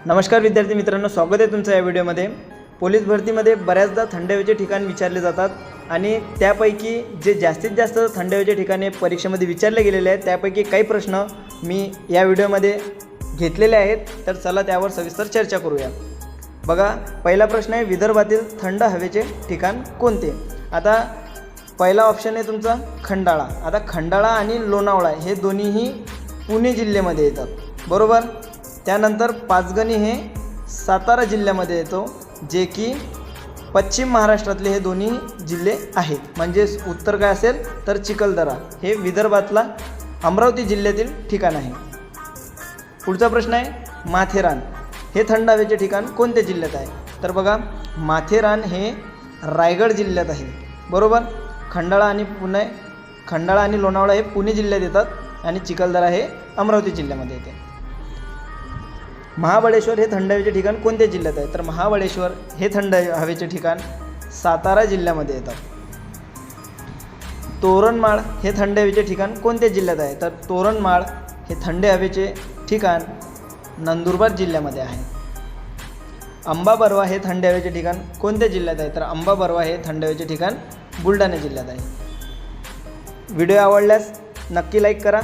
नमस्कार विद्यार्थी मित्रांनो, स्वागत आहे तुमचं या व्हिडिओमध्ये। पोलीस भरतीमध्ये बऱ्याचदा थंड हवेचे ठिकाण विचारले जातात आणि त्यापैकी जे जास्तीत जास्त थंड हवेचे ठिकाणे परीक्षेमध्ये विचारले गेलेले आहेत त्यापैकी काही प्रश्न मी या व्हिडिओमध्ये घेतलेले आहेत। तर चला त्यावर सविस्तर चर्चा करूया। बघा, पहिला प्रश्न आहे, विदर्भातील थंड हवेचे ठिकाण कोणते? आता पहिला ऑप्शन आहे तुमचा खंडाळा। आता खंडाळा आणि लोणावळा हे दोन्हीही पुणे जिल्ह्यामध्ये येतात, बरोबर। त्यानंतर पाचगणी हे सातारा जिल्ह्यामध्ये येतो, जे की पश्चिम महाराष्ट्रातले हे दोन्ही जिल्हे आहेत। म्हणजे उत्तर काय असेल तर चिखलदरा हे विदर्भातला अमरावती जिल्ह्यातील ठिकाण आहे। पुढचा प्रश्न आहे, माथेरान हे थंड हवेचे ठिकाण कोणत्या जिल्ह्यात आहे? तर बघा, माथेरान हे रायगड जिल्ह्यात आहे, बरोबर। खंडाळा आणि लोणावळा हे पुणे जिल्ह्यात येतात आणि चिखलदरा हे अमरावती जिल्ह्यामध्ये येते। महाबळेश्वर हे थंड हवेचे ठिकाण कोणत्या जिल्ह्यात आहे? तर महाबळेश्वर हे थंड हवेचे ठिकाण सातारा जिल्ह्यामध्ये येतात। तोरणमाळ हे थंड हवेचे ठिकाण कोणत्या जिल्ह्यात आहे? तर तोरणमाळ हे थंड हवेचे ठिकाण नंदुरबार जिल्ह्यामध्ये आहे। अंबाबरवा हे थंड हवेचे ठिकाण कोणत्या जिल्ह्यात आहे? तर अंबाबरवा हे थंड हवेचे ठिकाण बुलढाणा जिल्ह्यात आहे। व्हिडिओ आवडल्यास नक्की लाईक करा।